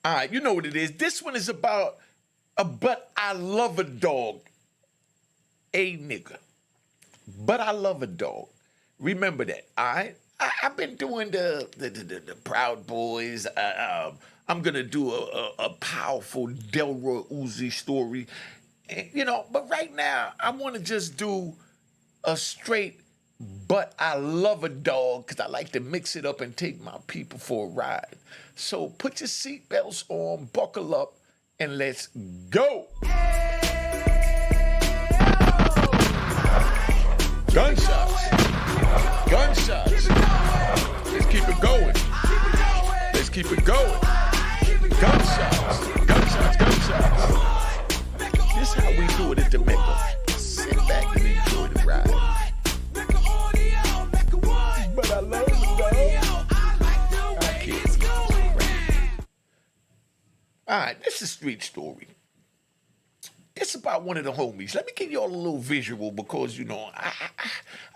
All right, you know what it is. This one is about a but I love a dog, a nigga. But I love a dog. Remember that, all right? I've been doing the Proud Boys. I'm gonna do a powerful Delroy Uzi story, But right now, I want to just do a straight. But I love a dog because I like to mix it up and take my people for a ride. So put your seatbelts on, buckle up, and let's go. Gunshots. Gunshots. Let's keep it going. Let's keep it going. Gunshots. Gunshots. Gunshots. This is how we do it at the Mecca. Sit back and enjoy the ride. But I love it, dog. I can't. All right, this is a street story. It's about one of the homies. Let me give y'all a little visual because,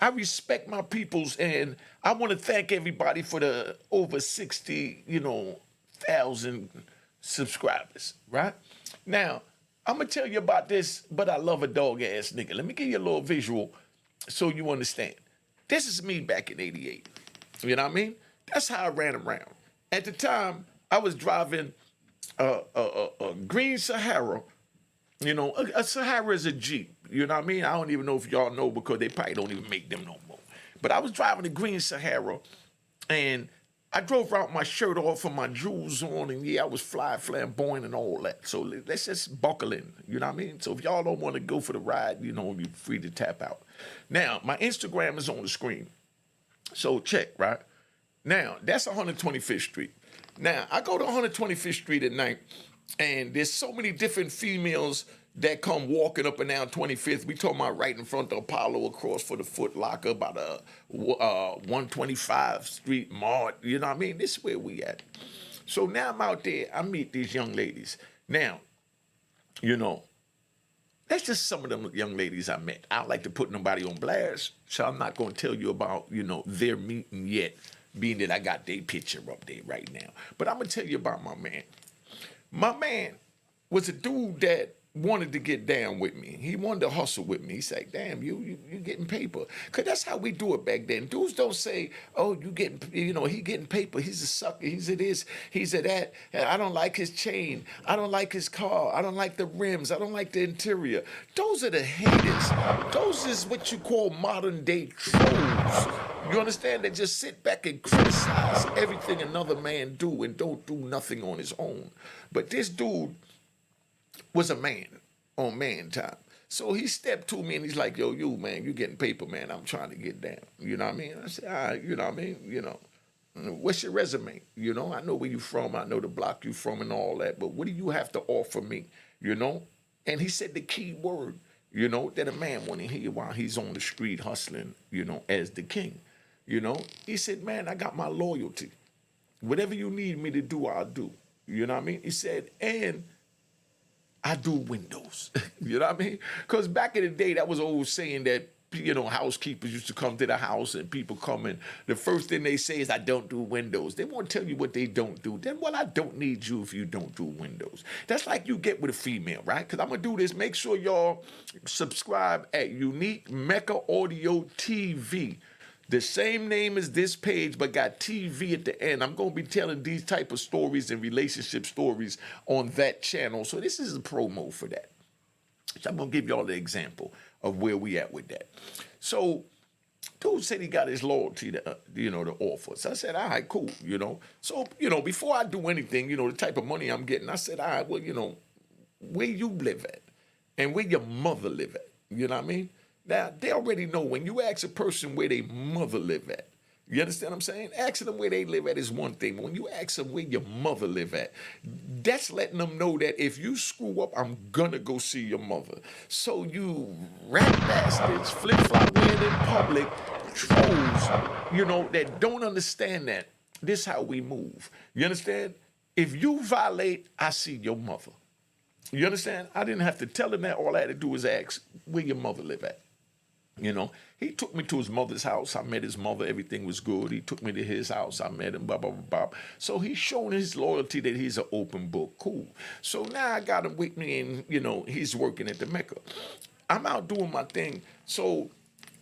I respect my peoples and I want to thank everybody for the over 60,000 subscribers, right? Now, I'm going to tell you about this, but I love a dog ass nigga. Let me give you a little visual so you understand. This is me back in 88. You know what I mean? That's how I ran around. At the time, I was driving a green Sahara. A Sahara is a Jeep. You know what I mean? I don't even know if y'all know because they probably don't even make them no more. But I was driving a green Sahara, and I drove around with my shirt off and my jewels on, and I was flamboyant and all that. So let's just buckle in. You know what I mean? So if y'all don't want to go for the ride, you're free to tap out. Now, my Instagram is on the screen. So check, right? Now, that's 125th Street. Now, I go to 125th Street at night, and there's so many different females that come walking up and down 25th. We talking about right in front of Apollo, across for the Foot Locker, about 125th Street Mart. You know what I mean? This is where we at. So now I'm out there. I meet these young ladies. Now, that's just some of them young ladies I met. I don't like to put nobody on blast, so I'm not going to tell you about, their meeting yet, being that I got their picture up there right now. But I'm going to tell you about my man. My man was a dude that wanted to get down with me. He wanted to hustle with me. He said, damn, you getting paper. Because that's how we do it back then. Dudes don't say, oh, he getting paper. He's a sucker. He's a this. He's a that. I don't like his chain. I don't like his car. I don't like the rims. I don't like the interior. Those are the haters. Those is what you call modern day trolls. You understand? They just sit back and criticize everything another man do and don't do nothing on his own. But this dude was a man on man time. So he stepped to me and he's like, yo, you, man, you getting paper, man. I'm trying to get down. You know what I mean? I said, all right, you know what I mean? What's your resume? I know where you from. I know the block you from and all that. But what do you have to offer me? And he said the key word, that a man want to hear while he's on the street hustling, as the king. He said, man, I got my loyalty. Whatever you need me to do, I'll do. You know what I mean? He said, and I do windows. You know what I mean? Because back in the day, that was an old saying that, housekeepers used to come to the house and people come in. The first thing they say is, I don't do windows. They won't tell you what they don't do. Then, well, I don't need you if you don't do windows. That's like you get with a female, right? Because I'm going to do this. Make sure y'all subscribe at Unique Mecca Audio TV. The same name as this page, but got TV at the end. I'm going to be telling these type of stories and relationship stories on that channel. So this is a promo for that. So I'm going to give y'all the example of where we at with that. So dude said he got his loyalty to, to offer. So I said, all right, cool, So, before I do anything, the type of money I'm getting, I said, all right, well, where you live at and where your mother live at. You know what I mean? Now, they already know when you ask a person where their mother live at, you understand what I'm saying? Asking them where they live at is one thing. But when you ask them where your mother live at, that's letting them know that if you screw up, I'm going to go see your mother. So you rat bastards, flip-flop wearing in public, trolls, that don't understand that. This is how we move. You understand? If you violate, I see your mother. You understand? I didn't have to tell them that. All I had to do was ask where your mother live at. You know, he took me to his mother's house. I met his mother. Everything was good. He took me to his house. I met him, blah, blah, blah, blah. So he's showing his loyalty that he's an open book. Cool. So now I got him with me and, he's working at the Mecca. I'm out doing my thing. So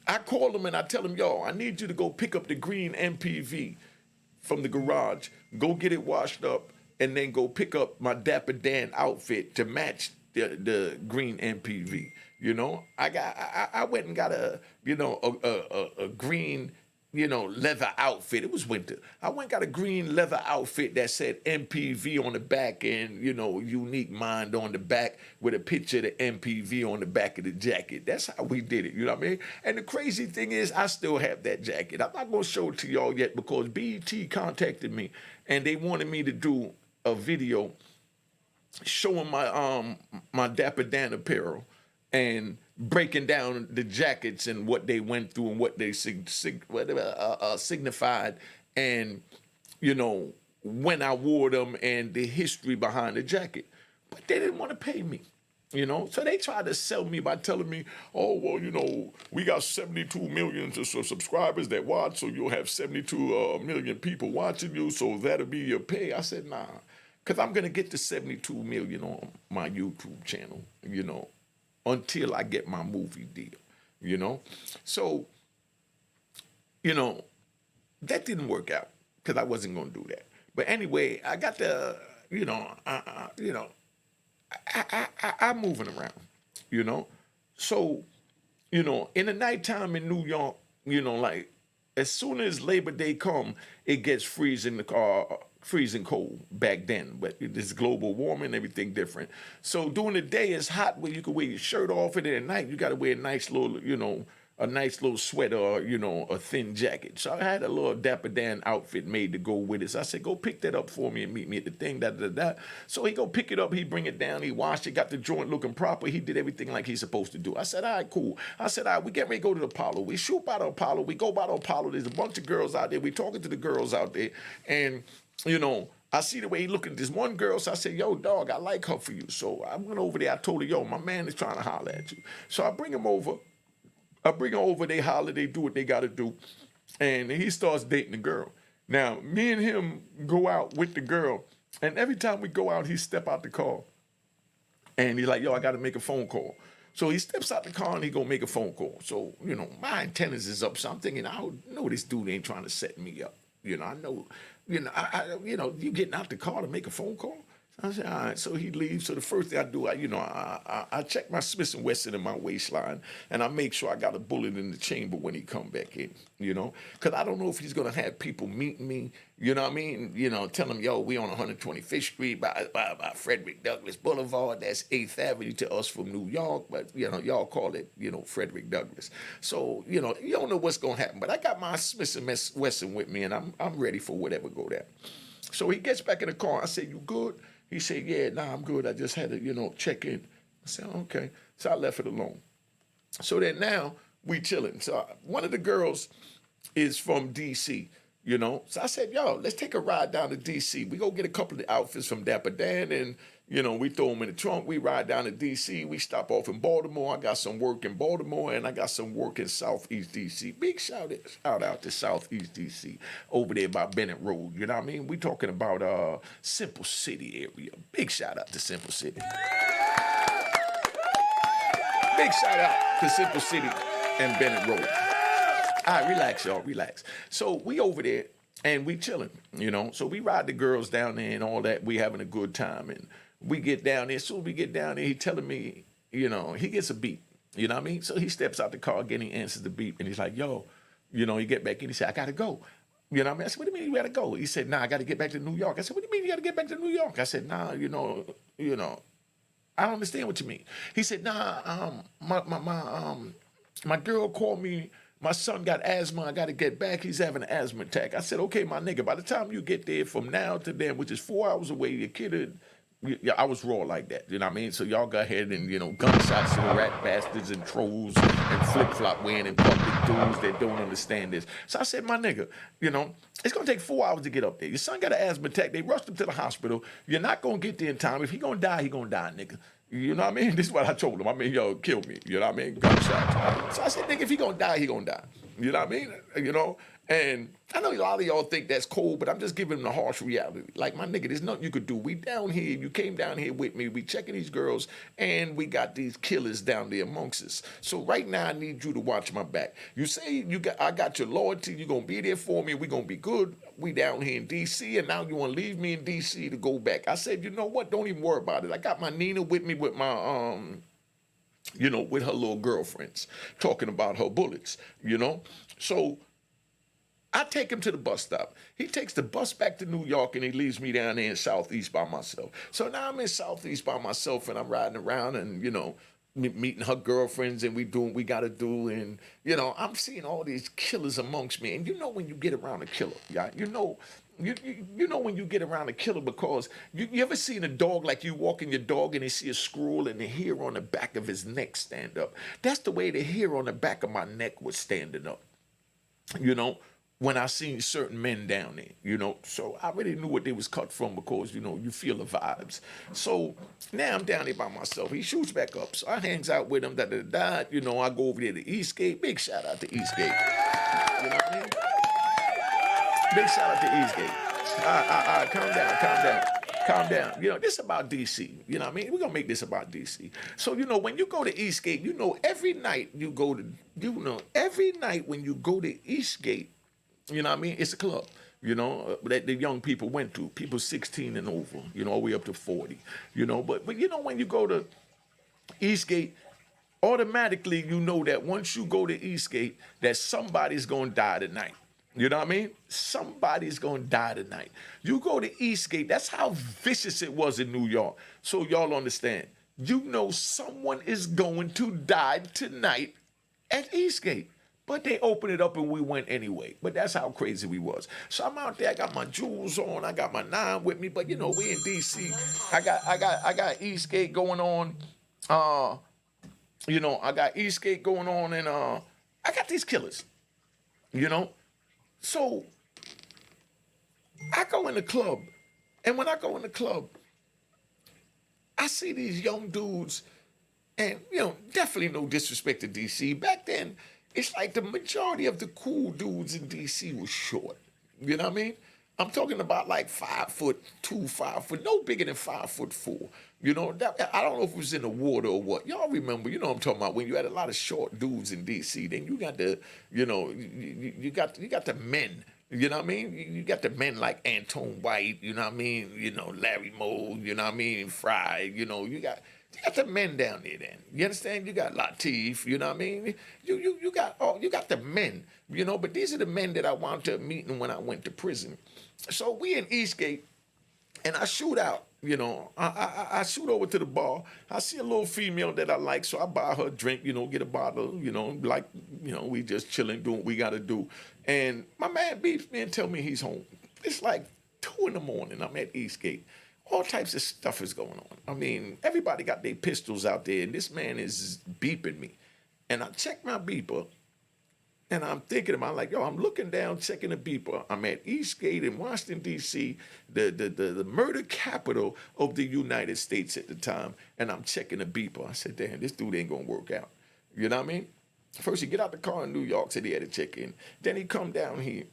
I call him and I tell him, yo, I need you to go pick up the green MPV from the garage, go get it washed up, and then go pick up my Dapper Dan outfit to match the green MPV. I went and got a green, leather outfit. It was winter. I went and got a green leather outfit that said MPV on the back and, Unique Mind on the back with a picture of the MPV on the back of the jacket. That's how we did it, you know what I mean? And the crazy thing is I still have that jacket. I'm not going to show it to y'all yet because BET contacted me and they wanted me to do a video showing my Dapper Dan apparel and breaking down the jackets and what they went through and what they signified, and when I wore them and the history behind the jacket. But they didn't want to pay me. So they tried to sell me by telling me, oh, well, we got 72 million subscribers that watch, so you'll have 72 million people watching you, so that'll be your pay. I said, nah, because I'm going to get to 72 million on my YouTube channel, until I get my movie deal, So, that didn't work out because I wasn't going to do that. But anyway, I got the, I'm moving around, So, in the nighttime in New York, like as soon as Labor Day come, it gets freezing cold back then. But it's global warming, everything different. So during the day, it's hot where you can wear your shirt off, and then at night you got to wear a nice little sweater or, a thin jacket. So I had a little Dapper Dan outfit made to go with it. So I said, go pick that up for me and meet me at the thing, da. So he go pick it up, he bring it down, he washed it, got the joint looking proper. He did everything like he's supposed to do. I said, all right, cool. I said, all right, we get ready to go to the Apollo. We shoot by the Apollo. We go by the Apollo. There's a bunch of girls out there. We talking to the girls out there. And, I see the way he looking at this one girl, so I said, yo, dog, I like her for you. So I went over there. I told her, yo, my man is trying to holler at you. So I bring him over. They holler, they do what they got to do. And he starts dating the girl. Now, me and him go out with the girl. And every time we go out, he step out the car. And he's like, yo, I got to make a phone call. So he steps out the car and he go make a phone call. So, my antennas is up. So I'm thinking, I know this dude ain't trying to set me up. I know, you getting out the car to make a phone call? I said, all right. So he leaves. So the first thing I do, I check my Smith & Wesson in my waistline, and I make sure I got a bullet in the chamber when he come back in, Because I don't know if he's going to have people meeting me, you know what I mean? Tell them, yo, we on 125th Street by Frederick Douglass Boulevard. That's 8th Avenue to us from New York, but, y'all call it, Frederick Douglass. So, you don't know what's going to happen. But I got my Smith & Wesson with me, and I'm ready for whatever go there. So he gets back in the car. I said, you good? He said, yeah, nah, I'm good. I just had to, check in. I said, okay. So I left it alone. So then now we chilling. So one of the girls is from D.C., So I said, yo, let's take a ride down to D.C. We go get a couple of outfits from Dapper Dan and, we throw them in the trunk. We ride down to D.C. We stop off in Baltimore. I got some work in Baltimore, and I got some work in Southeast D.C. Big shout out to Southeast D.C. over there by Bennett Road. You know what I mean? We talking about Simple City area. Big shout out to Simple City. Big shout out to Simple City and Bennett Road. All right, relax, y'all, relax. So we over there, and we chilling, So we ride the girls down there and all that. We having a good time, and we get down there. As soon as we get down there, he telling me, he gets a beep. You know what I mean? So he steps out the car again, he answers the beep, and he's like, yo, he get back in, he said, I got to go. You know what I mean? I said, what do you mean you got to go? He said, nah, I got to get back to New York. I said, what do you mean you got to get back to New York? I said, nah, I don't understand what you mean. He said, nah, my girl called me. My son got asthma. I got to get back. He's having an asthma attack. I said, okay, my nigga, by the time you get there from now to then, which is 4 hours away, your kid, I was raw like that. You know what I mean? So y'all go ahead and, gunshots to the rat bastards and trolls and flip-flop wearing and public dudes that don't understand this. So I said, my nigga, it's going to take 4 hours to get up there. Your son got an asthma attack. They rushed him to the hospital. You're not going to get there in time. If he going to die, he going to die, nigga. You know what I mean? This is what I told him. I mean, yo, kill me. You know what I mean? Gunshots. So I said, nigga, if he gonna die, he gonna die. You know what I mean? You know? And I know a lot of y'all think that's cold, but I'm just giving them the harsh reality. Like, my nigga, there's nothing you could do. We down here, you came down here with me, we checking these girls, and we got these killers down there amongst us. So right now, I need you to watch my back. You say I got your loyalty, you gonna be there for me, we gonna be good. We down here in D.C., and now you wanna leave me in D.C. to go back. I said, you know what? Don't even worry about it. I got my Nina with me with my, with her little girlfriends, talking about her bullets, So I take him to the bus stop. He takes the bus back to New York, and he leaves me down there in Southeast by myself. So now I'm in Southeast by myself, and I'm riding around and, meeting her girlfriends, and we doing what we got to do. And, I'm seeing all these killers amongst me. And when you get around a killer, yeah, you know when you get around a killer, because you ever seen a dog, like you walking your dog and you see a squirrel and the hair on the back of his neck stand up? That's the way the hair on the back of my neck was standing up, when I seen certain men down there, So I already knew what they was cut from, because, you feel the vibes. So now I'm down there by myself. He shoots back up. So I hangs out with him, I go over there to Eastgate. Big shout out to Eastgate. You know what I mean? Big shout out to Eastgate. All right, calm down. This is about DC. You know what I mean? We're going to make this about DC. So, when you go to Eastgate, every night when you go to Eastgate, you know what I mean? It's a club, that the young people went to, people 16 and over, all the way up to 40, But when you go to Eastgate, automatically that once you go to Eastgate, that somebody's going to die tonight. You know what I mean? Somebody's going to die tonight. You go to Eastgate, that's how vicious it was in New York. So y'all understand, someone is going to die tonight at Eastgate. But they opened it up and we went anyway. But that's how crazy we was. So I'm out there, I got my jewels on, I got my 9 with me, but we in DC. I got Eastgate going on. I got Eastgate going on, and I got these killers. So I go in the club, and when I go in the club, I see these young dudes, and definitely no disrespect to DC. Back then, it's like the majority of the cool dudes in DC was short. You know what I mean? I'm talking about like 5'2", 5 foot, no bigger than 5'4". I don't know if it was in the water or what. Y'all remember? You know what I'm talking about? When you had a lot of short dudes in DC, then you got the, you got the men. You know what I mean? You got the men like Anton White. You know what I mean? Larry Moe. You know what I mean? Fry. You got the men down there. Then you understand? You got Latif. You know what I mean? You got the men. But these are the men that I wound up meeting when I went to prison. So we in Eastgate, and I shoot out. I shoot over to the bar. I see a little female that I like, so I buy her a drink. Get a bottle. We just chilling, doing what we gotta do. And my man beeps me and tell me he's home. It's like 2 in the morning. I'm at Eastgate. All types of stuff is going on. I mean, everybody got their pistols out there, and this man is beeping me. And I check my beeper, and I'm thinking about, like, I'm looking down, checking the beeper. I'm at Eastgate in Washington, D.C., the murder capital of the United States at the time, and I'm checking the beeper. I said, damn, this dude ain't going to work out. You know what I mean? First, he get out the car in New York, said he had to check in. Then he come down here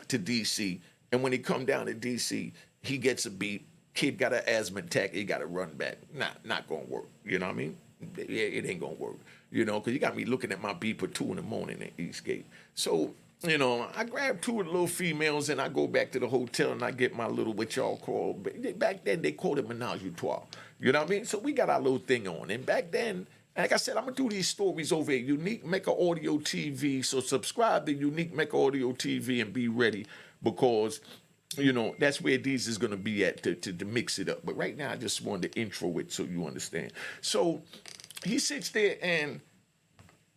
to D.C., and when he come down to D.C., he gets a beep. Kid got an asthma attack, he got to run back. Not going to work. You know what I mean? It ain't going to work. Because you got me looking at my beeper 2 in the morning at Eastgate. So, I grab 2 of the little females, and I go back to the hotel, and I get my little, what y'all call, back then they called it menage a trois. You know what I mean? So we got our little thing on. And back then, like I said, I'm going to do these stories over at Unique Mecca Audio TV. So subscribe to Unique Mecca Audio TV and be ready, because that's where these is going to be at to mix it up. But right now, I just wanted to intro it so you understand. So he sits there, and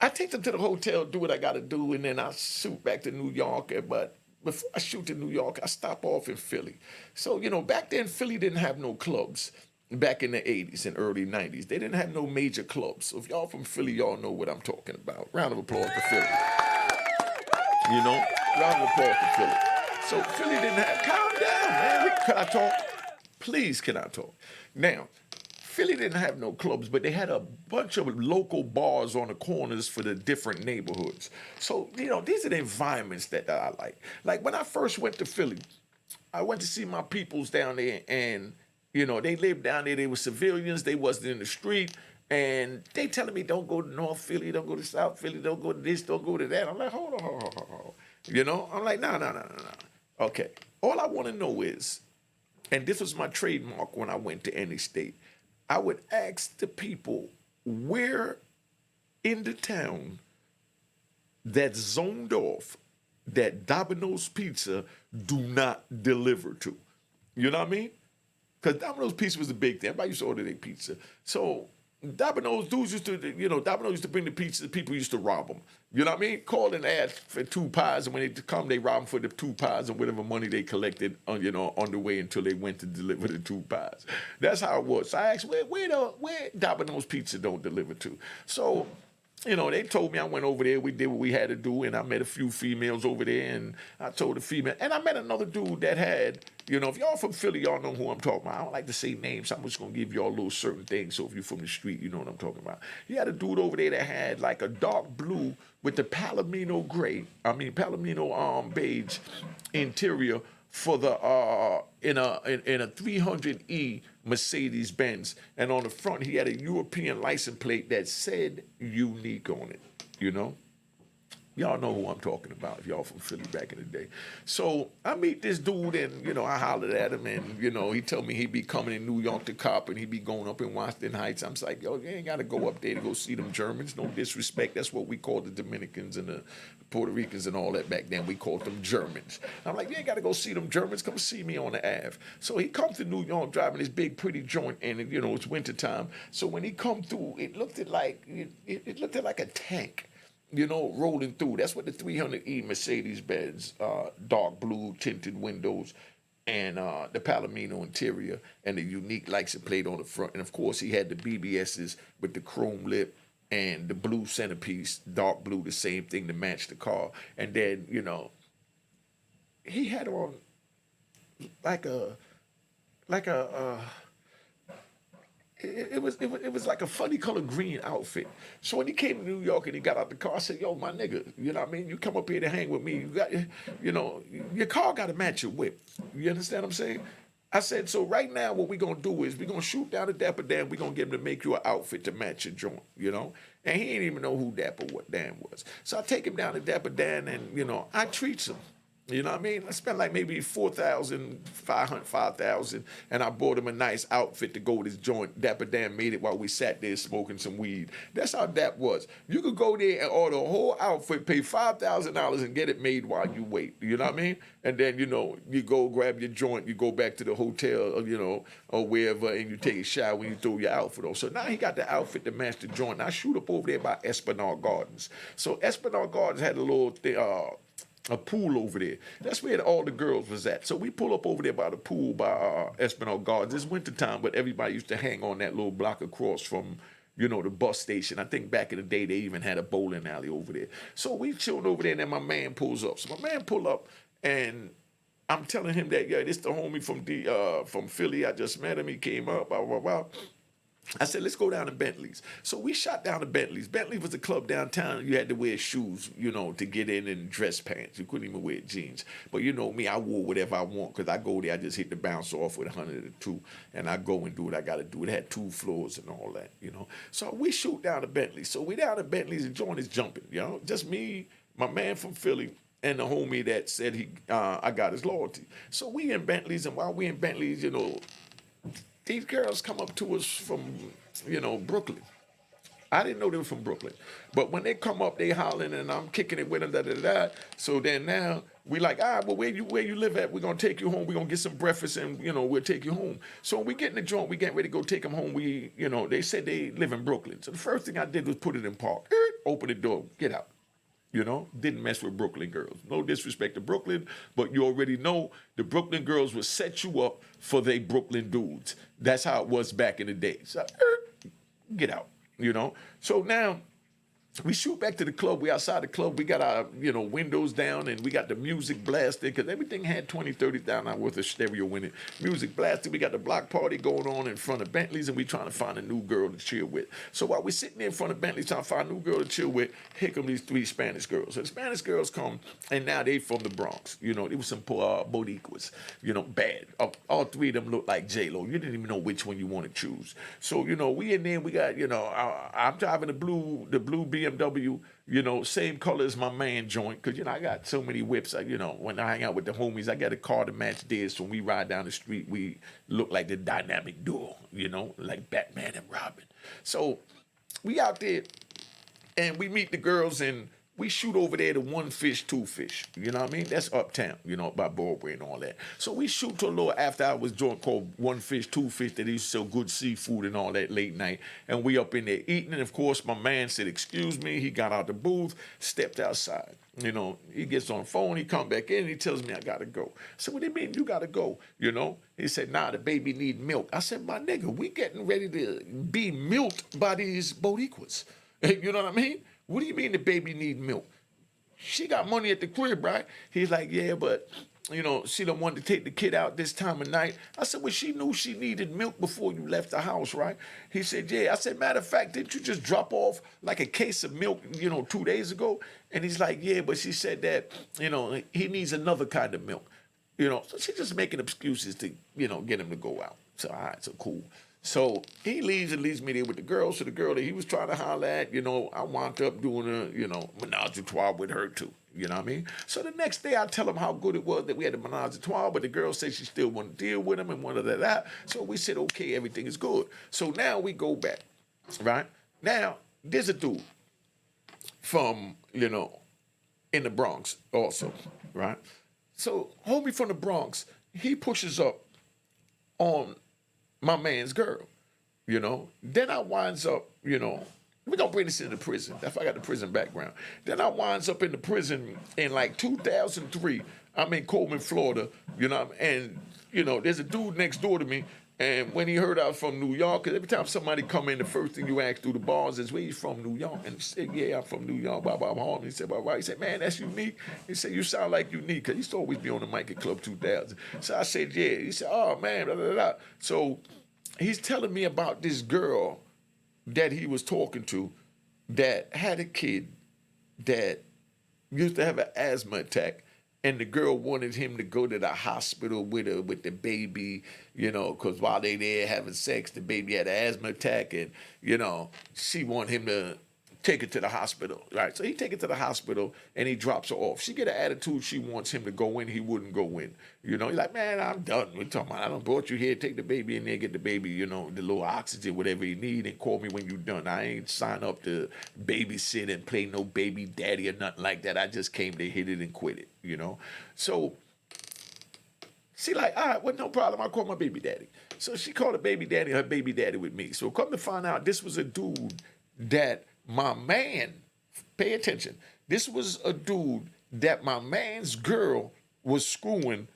I take them to the hotel, do what I got to do, and then I shoot back to New York. But before I shoot to New York, I stop off in Philly. So, back then, Philly didn't have no clubs. Back in the 80s and early 90s, they didn't have no major clubs. So if y'all from Philly, y'all know what I'm talking about. Round of applause for Philly. Round of applause for Philly. So Philly didn't have, calm down, man. Can I talk? Please, can I talk? Now, Philly didn't have no clubs, but they had a bunch of local bars on the corners for the different neighborhoods. So, these are the environments that I like. Like when I first went to Philly, I went to see my peoples down there, and they lived down there. They were civilians. They wasn't in the street, and they telling me don't go to North Philly, don't go to South Philly, don't go to this, don't go to that. I'm like, hold on, hold on, hold on. I'm like, no, no, no, no, no. Okay, all I want to know is, and this was my trademark when I went to any state, I would ask the people where in the town that's zoned off that Domino's Pizza do not deliver to. You know what I mean? Because Domino's Pizza was a big thing. Everybody used to order their pizza. So Domino's dudes used to, Domino's used to bring the pizza. People used to rob them. You know what I mean? Call and ask for 2 pies, and when they come, they rob them for the 2 pies and whatever money they collected, on the way until they went to deliver the 2 pies. That's how it was. So I asked, where Domino's Pizza don't deliver to? So they told me. I went over there. We did what we had to do, and I met a few females over there, and I told the female. And I met another dude that had, if y'all from Philly, y'all know who I'm talking about. I don't like to say names, so I'm just going to give y'all a little certain things, so if you're from the street, you know what I'm talking about. He had a dude over there that had like a dark blue with the Palomino beige interior for the in a 300E Mercedes Benz, and on the front he had a European license plate that said unique on it. Y'all know who I'm talking about if y'all from Philly back in the day. So I meet this dude, and I hollered at him, and he told me he'd be coming in New York to cop, and he'd be going up in Washington Heights. I'm just like, yo, you ain't got to go up there to go see them Germans. No disrespect. That's what we called the Dominicans and the Puerto Ricans and all that back then. We called them Germans. I'm like, you ain't got to go see them Germans. Come see me on the Ave. So he comes to New York driving this big pretty joint, and it's wintertime. So when he come through, it looked like a tank. Rolling through. That's what the 300E Mercedes Benz, dark blue tinted windows, and the Palomino interior, and the unique license plate on the front. And of course, he had the BBSs with the chrome lip and the blue centerpiece, dark blue, the same thing to match the car. And then, he had on like a it was like a funny color green outfit. So when he came to New York and he got out the car, I said, yo, my nigga, you know what I mean? You come up here to hang with me. You got, your car got to match your whip. You understand what I'm saying? I said, so right now what we're going to do is we're going to shoot down to Dapper Dan. We're going to get him to make you an outfit to match your joint, And he didn't even know who Dapper Dan was. So I take him down to Dapper Dan, and, I treats him. You know what I mean? I spent like maybe $4,500, and I bought him a nice outfit to go with his joint. Dapper Dan made it while we sat there smoking some weed. That's how that was. You could go there and order a whole outfit, pay $5,000, and get it made while you wait. You know what I mean? And then, you go grab your joint, you go back to the hotel, or wherever, and you take a shower when you throw your outfit on. So now he got the outfit to match the joint. And I shoot up over there by Esplanade Gardens. So Esplanade Gardens had a little thing, a pool over there. That's where all the girls was at. So we pull up over there by the pool by Esplanade Gardens. It's wintertime, but everybody used to hang on that little block across from, the bus station. I think back in the day they even had a bowling alley over there. So we chilling over there, and then my man pulls up. So my man pull up, and I'm telling him that, yeah, this the homie from Philly. I just met him. He came up, blah, blah, blah. I said, let's go down to Bentley's. So we shot down to Bentley's. Bentley was a club downtown. You had to wear shoes, to get in, and dress pants. You couldn't even wear jeans. But me, I wore whatever I want, because I go there, I just hit the bounce off with 102, and I go and do what I got to do. It had 2 floors and all that, So we shoot down to Bentley's. So we down to Bentley's, and joint is jumping, Just me, my man from Philly, and the homie that said I got his loyalty. So we in Bentley's, and while we in Bentley's, these girls come up to us from, Brooklyn. I didn't know they were from Brooklyn. But when they come up, they hollering, and I'm kicking it with them, da-da-da. So then now, we like, all right, well, where you live at? We're going to take you home. We're going to get some breakfast, and, we'll take you home. So when we get in the joint, we getting ready to go take them home. They said they live in Brooklyn. So the first thing I did was put it in park. Open the door, get out. Didn't mess with Brooklyn girls. No disrespect to Brooklyn, but you already know the Brooklyn girls would set you up for they Brooklyn dudes. That's how it was back in the day. So, get out, So now we shoot back to the club. We outside the club. We got our, windows down and we got the music blasting because everything had 20, 30,000 dollars worth of stereo in it. Music blasting. We got the block party going on in front of Bentleys and we trying to find a new girl to chill with. So while we're sitting there in front of Bentleys trying to find a new girl to chill with, here come these three Spanish girls. So the Spanish girls come and now they from the Bronx. They were some Boricuas, bad. All three of them look like J-Lo. You didn't even know which one you want to choose. So, we in there, we got, I'm driving the blue BMW, same color as my man joint, because, I got so many whips. When I hang out with the homies, I got a car to match theirs. So when we ride down the street, we look like the dynamic duo, like Batman and Robin. So we out there and we meet the girls and we shoot over there to One Fish, Two Fish. You know what I mean? That's uptown, by Broadway and all that. So we shoot to a little after hours joint called One Fish, Two Fish that used to sell good seafood and all that late night. And we up in there eating. And of course, my man said, excuse me. He got out the booth, stepped outside. He gets on the phone. He come back in. And he tells me I got to go. I said, what do you mean you got to go? He said, nah, the baby need milk. I said, my nigga, we getting ready to be milked by these Boricuas. You know what I mean? What do you mean the baby need milk? She got money at the crib, right? He's like, yeah, but, she don't want to take the kid out this time of night. I said, well, she knew she needed milk before you left the house, right? He said, yeah. I said, matter of fact, didn't you just drop off like a case of milk, 2 days ago? And he's like, yeah, but she said that, he needs another kind of milk. So she's just making excuses to, get him to go out. So, all right, so cool. So he leaves and leaves me there with the girl. So the girl that he was trying to holler at, I wound up doing a, menage a trois with her too. You know what I mean? So the next day I tell him how good it was that we had a menage a trois, but the girl said she still want to deal with him and one of that. So we said, okay, everything is good. So now we go back, right? Now, there's a dude from, in the Bronx also, right? So homie from the Bronx, he pushes up on my man's girl, Then I winds up, we're going to bring this into prison. That's why I got the prison background. Then I winds up in the prison in like 2003. I'm in Coleman, Florida, and, there's a dude next door to me. And when he heard I was from New York, because every time somebody come in, the first thing you ask through the bars is, where you from, New York? And he said, yeah, I'm from New York, blah, blah, blah. And he said, well, why? He said, man, that's unique. He said, you sound like unique, because he used to always be on the mic at Club 2000. So I said, yeah. He said, oh, man, blah, blah, blah. So he's telling me about this girl that he was talking to that had a kid that used to have an asthma attack. And the girl wanted him to go to the hospital with her, with the baby, because while they there having sex, the baby had an asthma attack, and, she wanted him to take her to the hospital, right? So he take her to the hospital, and he drops her off. She get an attitude she wants him to go in, he wouldn't go in. He's like, man, I'm done. We're talking about, I done brought you here, take the baby in there, get the baby, the little oxygen, whatever you need, and call me when you're done. I ain't signed up to babysit and play no baby daddy or nothing like that. I just came to hit it and quit it, So she like, all right, well, no problem. I'll call my baby daddy. So she called her baby daddy with me. So come to find out, this was a dude that my man, pay attention, this was a dude that my man's girl was screwing,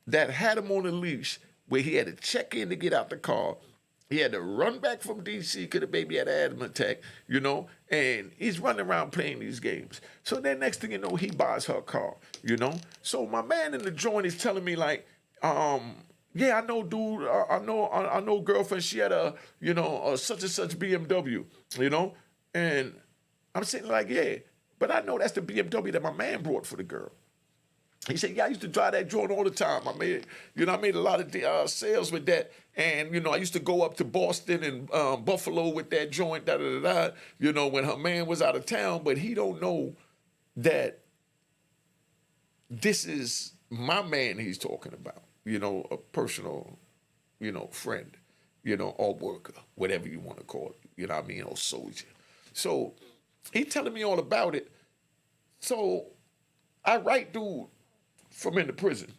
that had him on a leash, where he had to check in to get out the car. He had to run back from D.C. because the baby had an asthma attack, and he's running around playing these games. So then next thing you know, he buys her car, So my man in the joint is telling me like, yeah, I know, dude, I know girlfriend, she had a such and such BMW, And I'm saying like, yeah, but I know that's the BMW that my man brought for the girl. He said, yeah, I used to drive that joint all the time. I made a lot of sales with that. And, I used to go up to Boston and Buffalo with that joint, when her man was out of town. But he don't know that this is my man he's talking about, a personal, friend, or worker, whatever you want to call it, you know what I mean, or soldier. So he telling me all about it. So I write dude from in the prison,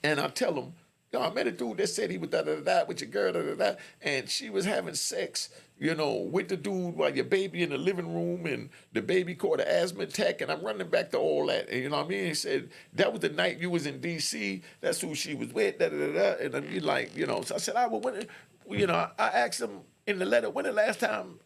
and I tell him, I met a dude that said he was da-da-da-da with your girl, da-da-da, and she was having sex, with the dude while your baby in the living room, and the baby caught an asthma attack, and I'm running back to all that. And, you know what I mean? He said, that was the night you was in D.C., that's who she was with, da-da-da-da, and I'm like, so I said, I asked him in the letter, when the last time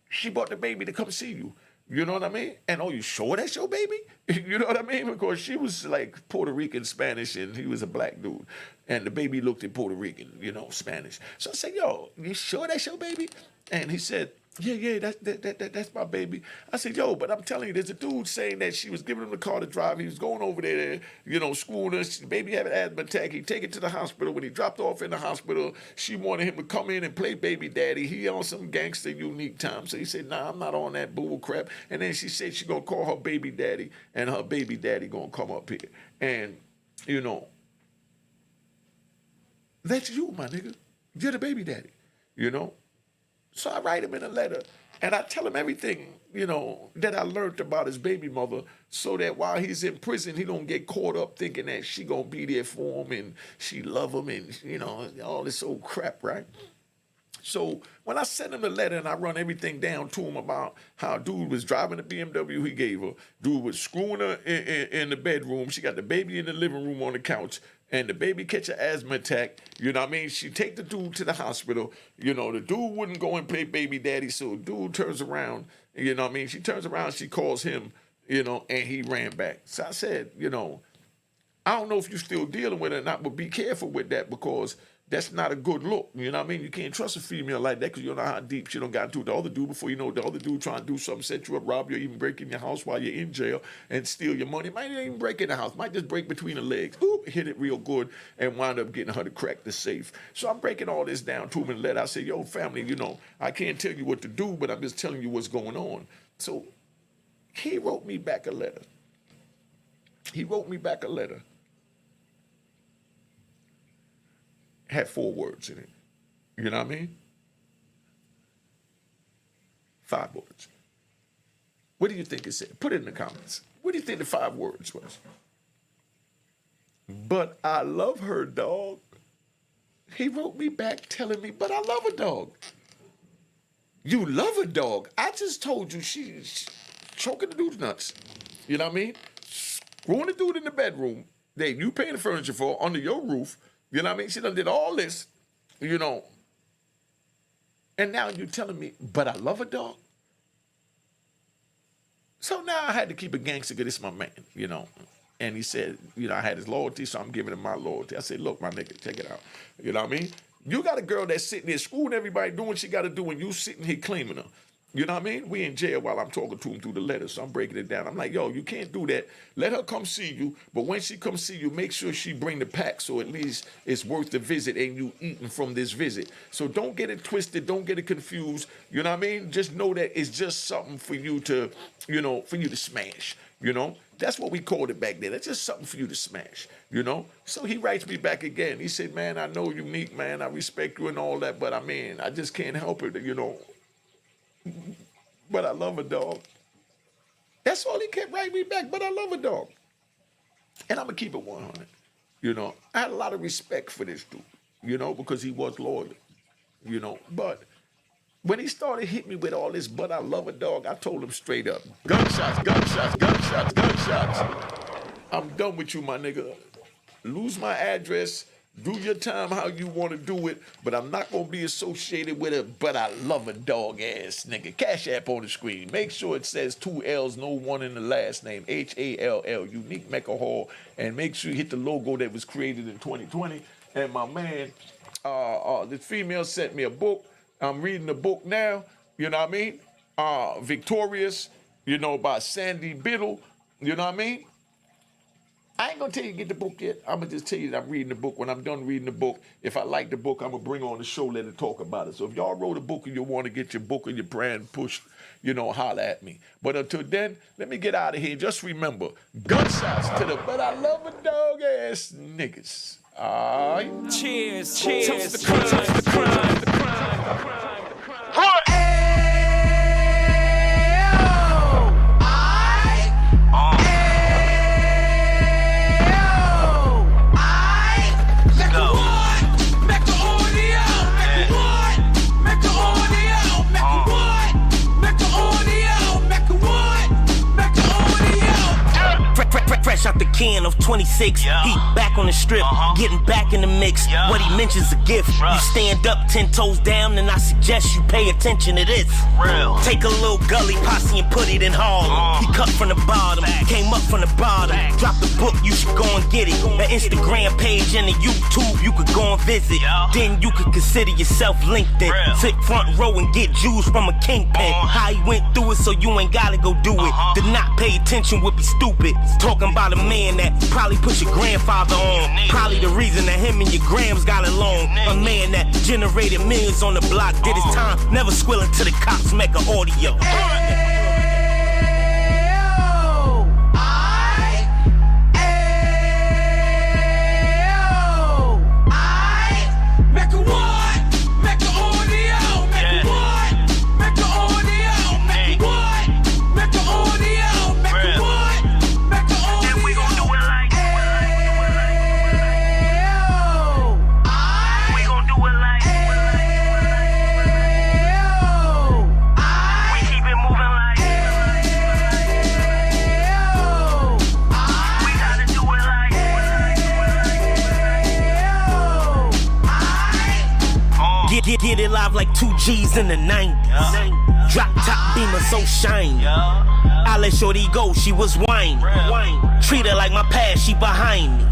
she brought the baby to come see you. You know what I mean? And oh, you sure that's your baby? You know what I mean? Because she was like Puerto Rican Spanish and he was a black dude. And the baby looked in Puerto Rican, Spanish. So I said, yo, you sure that's your baby? And he said, yeah, that's my baby. I said, yo, but I'm telling you, there's a dude saying that she was giving him the car to drive. He was going over there, schooling her. The baby had an asthma attack. He take it to the hospital. When he dropped off in the hospital, she wanted him to come in and play baby daddy. He on some gangster unique time. So he said, nah, I'm not on that bull crap. And then she said she gonna call her baby daddy, and her baby daddy gonna come up here. And, that's you, my nigga. You're the baby daddy, So I write him in a letter, and I tell him everything, that I learned about his baby mother, so that while he's in prison, he don't get caught up thinking that she gonna be there for him and she love him and, all this old crap, right? So when I send him the letter and I run everything down to him about how dude was driving the BMW he gave her, dude was screwing her in the bedroom, she got the baby in the living room on the couch, and the baby catch an asthma attack, She take the dude to the hospital, the dude wouldn't go and play baby daddy, so dude turns around, She turns around, she calls him, and he ran back. So I said, I don't know if you're still dealing with it or not, but be careful with that because that's not a good look. You can't trust a female like that because you don't know how deep she done got into the other dude before you know the other dude trying to do something, set you up, rob you, or even break in your house while you're in jail and steal your money. Might not even break in the house. Might just break between the legs. Oop, hit it real good and wind up getting her to crack the safe. So I'm breaking all this down to him and let I say, yo, family, I can't tell you what to do, but I'm just telling you what's going on. So he wrote me back a letter. Had 4 words in it. You know what I mean? 5 words. What do you think it said? Put it in the comments. What do you think the 5 words was? But I love her, dog. He wrote me back telling me, but I love her, dog. You love her, dog. I just told you she's choking the dude's nuts. You know what I mean? Screwing the dude in the bedroom that you paying the furniture for under your roof. You know what I mean? She done did all this, And now you're telling me, but I love her, dog. So now I had to keep a gangster because this is my man, And he said, I had his loyalty, so I'm giving him my loyalty. I said, look, my nigga, check it out. You know what I mean? You got a girl that's sitting there screwing everybody, doing what she got to do, and you sitting here claiming her. You know what I mean? We in jail while I'm talking to him through the letter, so I'm breaking it down. I'm like, yo, you can't do that. Let her come see you, but when she comes see you, make sure she bring the pack so at least it's worth the visit and you eating from this visit. So don't get it twisted. Don't get it confused. You know what I mean? Just know that it's just something for you to, for you to smash. That's what we called it back then. It's just something for you to smash, So he writes me back again. He said, man, I know Unique, man. I respect you and all that, but I just can't help it, But I love a dog. That's all he kept writing me back, but I love a dog. And I'm going to keep it 100. I had a lot of respect for this dude, because he was loyal, But when he started hitting me with all this, but I love a dog, I told him straight up, gunshots, gunshots, gunshots, gunshots. I'm done with you, my nigga. Lose my address. Do your time how you want to do it, but I'm not going to be associated with it, but I love a dog ass nigga. Cash App on the screen. Make sure it says 2 L's, no 1 in the last name. HALL, Unique Mecca Hall. And make sure you hit the logo that was created in 2020. And my man, the female sent me a book. I'm reading the book now. You know what I mean? Victorious, by Sandy Biddle. You know what I mean? I ain't gonna tell you to get the book yet. I'm gonna just tell you that I'm reading the book. When I'm done reading the book, if I like the book, I'm gonna bring on the show, let it talk about it. So if y'all wrote a book and you want to get your book or your brand pushed, holler at me. But until then, let me get out of here. Just remember, gunshots to the but I love a dog ass niggas. All right. Cheers, cheers. Toast the crime, the crime, the crime, the crime, the crime. What? Fresh out the can of 20 26. He back on the strip, getting back in the mix. What he mentions a gift. You stand up 10 toes down, and I suggest you pay attention to this. Take a little gully posse and put it in Harlem. He cut from the bottom, came up from the bottom. Drop the book, you should go and get it. An Instagram page and a YouTube, you could go and visit. Then you could consider yourself LinkedIn. Sit front row and get Jews from a kingpin. How he went through it, so you ain't gotta go do it. To not pay attention would be stupid. Talking about a man that probably put your grandfather on. Probably the reason that him and your grams got along. A man that generated millions on the block, did his time, never squilling to the cops, Mecca audio. Get it live like 2 G's in the 90s. Drop top beamer so shiny. I let shorty go, she was whiny. Treat her like my past, she behind me.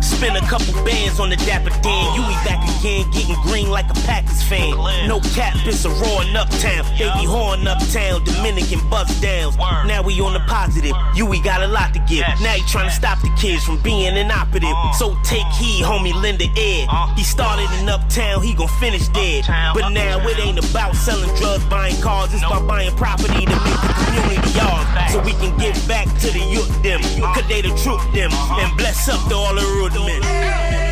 Spend a couple bands on the Dapper Dan. You be back again, getting green like a Packers fan. No cap, it's a raw in Uptown. They be horn Uptown, Dominican bust downs. Now we on the positive, we got a lot to give. Now he trying to stop the kids from being inoperative. So take heed, homie, lend an ear. He started in Uptown, he gon' finish dead. But now it ain't about selling drugs, buying cars. It's about buying property to make the community ours. So we can give back to the youth them. Cause they the truth them. And bless up to all the root men.